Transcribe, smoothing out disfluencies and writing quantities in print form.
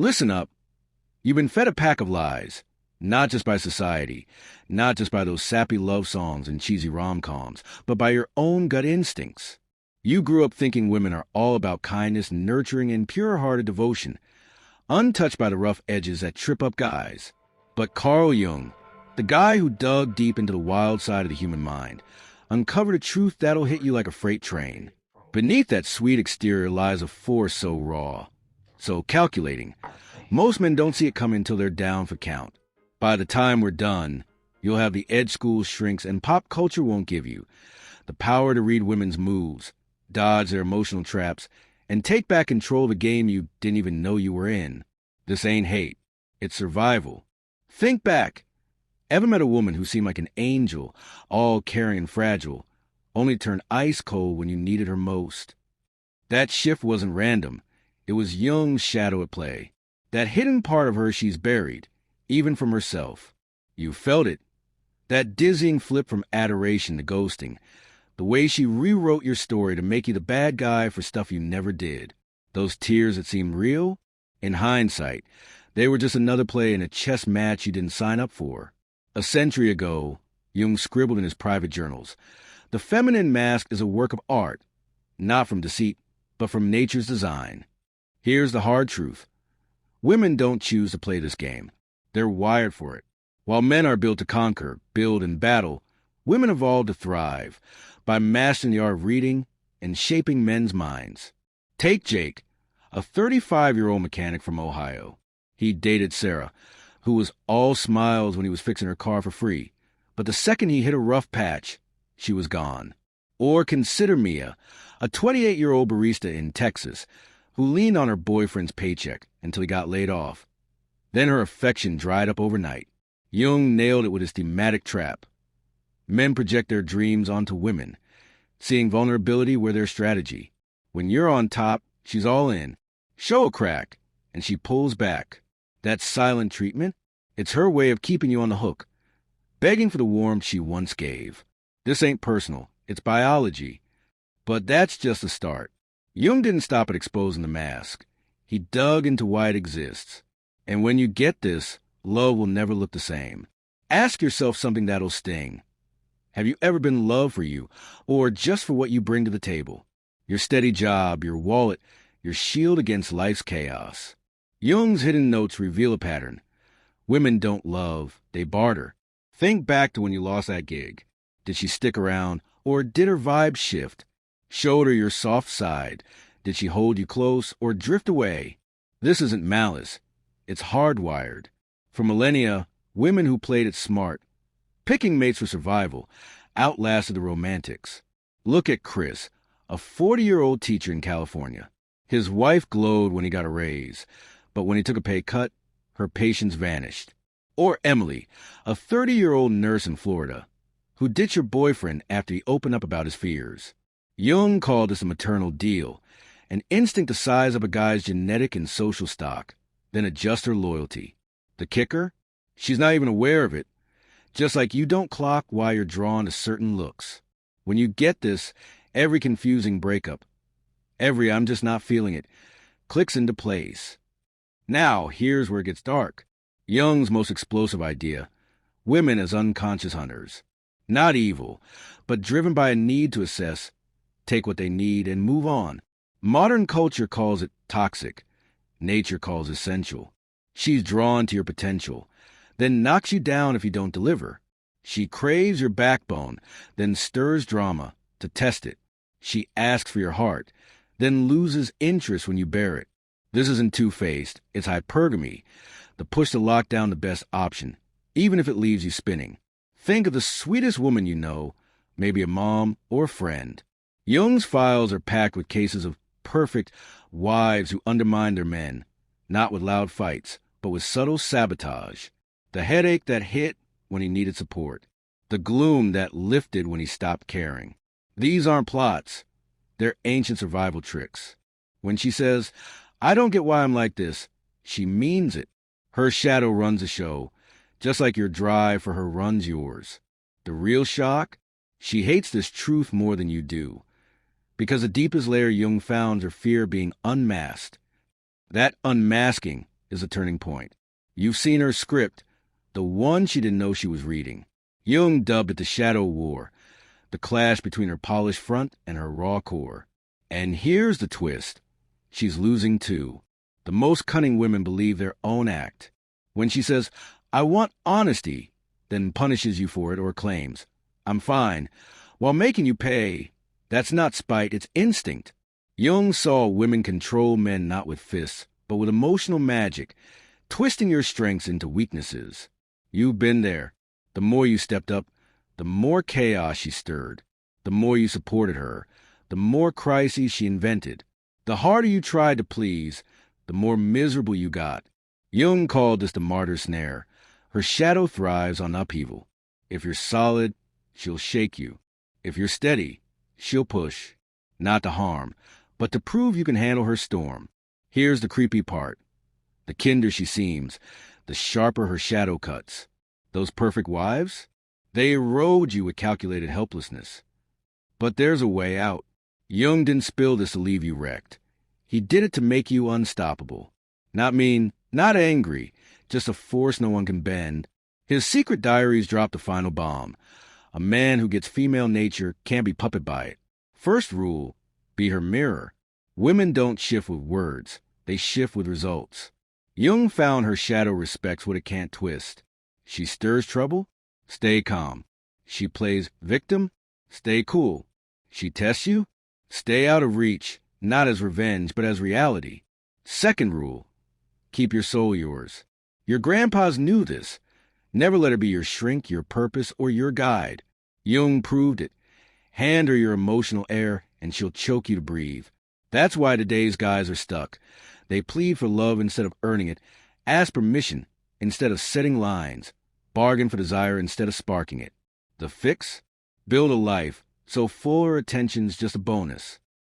Listen up. You've been fed a pack of lies, not just by society, not just by those sappy love songs and cheesy rom-coms, but by your own gut instincts. You grew up thinking women are all about kindness, nurturing, and pure-hearted devotion, untouched by the rough edges that trip up guys. But Carl Jung, the guy who dug deep into the wild side of the human mind, uncovered a truth that'll hit you like a freight train. Beneath that sweet exterior lies a force so raw, so calculating. Most men don't see it coming until they're down for count. By the time we're done, you'll have the edge school shrinks and pop culture won't give you. The power to read women's moves, dodge their emotional traps, and take back control of a game you didn't even know you were in. This ain't hate. It's survival. Think back. Ever met a woman who seemed like an angel, all caring and fragile, only to turn ice cold when you needed her most? That shift wasn't random. It was Jung's shadow at play. That hidden part of her she's buried, even from herself. You felt it. That dizzying flip from adoration to ghosting. The way she rewrote your story to make you the bad guy for stuff you never did. Those tears that seemed real? In hindsight, they were just another play in a chess match you didn't sign up for. A century ago, Jung scribbled in his private journals, "The feminine mask is a work of art, not from deceit, but from nature's design." Here's the hard truth. Women don't choose to play this game. They're wired for it. While men are built to conquer, build, and battle, women evolved to thrive by mastering the art of reading and shaping men's minds. Take Jake, a 35-year-old mechanic from Ohio. He dated Sarah, who was all smiles when he was fixing her car for free. But the second he hit a rough patch, she was gone. Or consider Mia, a 28-year-old barista in Texas, who leaned on her boyfriend's paycheck until he got laid off. Then her affection dried up overnight. Jung nailed it with his thematic trap. Men project their dreams onto women, seeing vulnerability where their strategy. When you're on top, she's all in. Show a crack, and she pulls back. That silent treatment, it's her way of keeping you on the hook, begging for the warmth she once gave. This ain't personal, it's biology. But that's just the start. Jung didn't stop at exposing the mask. He dug into why it exists. And when you get this, love will never look the same. Ask yourself something that'll sting. Have you ever been loved for you, or just for what you bring to the table? Your steady job, your wallet, your shield against life's chaos. Jung's hidden notes reveal a pattern. Women don't love, they barter. Think back to when you lost that gig. Did she stick around, or did her vibe shift? Showed her your soft side. Did she hold you close, or drift away? This isn't malice. It's hardwired. For millennia, women who played it smart, picking mates for survival, outlasted the romantics. Look at Chris, a 40-year-old teacher in California. His wife glowed when he got a raise, but when he took a pay cut, her patience vanished. Or Emily, a 30-year-old nurse in Florida, who ditched her boyfriend after he opened up about his fears. Jung called this a maternal deal, an instinct to size up a guy's genetic and social stock, then adjust her loyalty. The kicker? She's not even aware of it. Just like you don't clock why you're drawn to certain looks. When you get this, every confusing breakup, every "I'm just not feeling it," clicks into place. Now, here's where it gets dark. Jung's most explosive idea: women as unconscious hunters. Not evil, but driven by a need to assess, take what they need, and move on. Modern culture calls it toxic. Nature calls it essential. She's drawn to your potential, then knocks you down if you don't deliver. She craves your backbone, then stirs drama to test it. She asks for your heart, then loses interest when you bear it. This isn't two-faced, it's hypergamy, the push to lock down the best option, even if it leaves you spinning. Think of the sweetest woman you know, maybe a mom or a friend. Jung's files are packed with cases of perfect wives who undermined their men, not with loud fights, but with subtle sabotage. The headache that hit when he needed support. The gloom that lifted when he stopped caring. These aren't plots. They're ancient survival tricks. When she says, "I don't get why I'm like this," she means it. Her shadow runs the show, just like your drive for her runs yours. The real shock? She hates this truth more than you do. Because the deepest layer Jung found is her fear of being unmasked. That unmasking is a turning point. You've seen her script, the one she didn't know she was reading. Jung dubbed it the shadow war, the clash between her polished front and her raw core. And here's the twist. She's losing too. The most cunning women believe their own act. When she says, "I want honesty," then punishes you for it or claims, "I'm fine," while making you pay. That's not spite, it's instinct. Jung saw women control men not with fists, but with emotional magic, twisting your strengths into weaknesses. You've been there. The more you stepped up, the more chaos she stirred. The more you supported her, the more crises she invented. The harder you tried to please, the more miserable you got. Jung called this the martyr snare. Her shadow thrives on upheaval. If you're solid, she'll shake you. If you're steady, she'll push. Not to harm, but to prove you can handle her storm. Here's the creepy part. The kinder she seems, the sharper her shadow cuts. Those perfect wives? They erode you with calculated helplessness. But there's a way out. Jung didn't spill this to leave you wrecked. He did it to make you unstoppable. Not mean, not angry, just a force no one can bend. His secret diaries dropped the final bomb. A man who gets female nature can't be puppeted by it. First rule, be her mirror. Women don't shift with words. They shift with results. Jung found her shadow respects what it can't twist. She stirs trouble? Stay calm. She plays victim? Stay cool. She tests you? Stay out of reach, not as revenge, but as reality. Second rule, keep your soul yours. Your grandpas knew this. Never let her be your shrink, your purpose, or your guide. Jung proved it. Hand her your emotional air, and she'll choke you to breathe. That's why today's guys are stuck. They plead for love instead of earning it, ask permission instead of setting lines, bargain for desire instead of sparking it. The fix? Build a life, so fuller attention's just a bonus.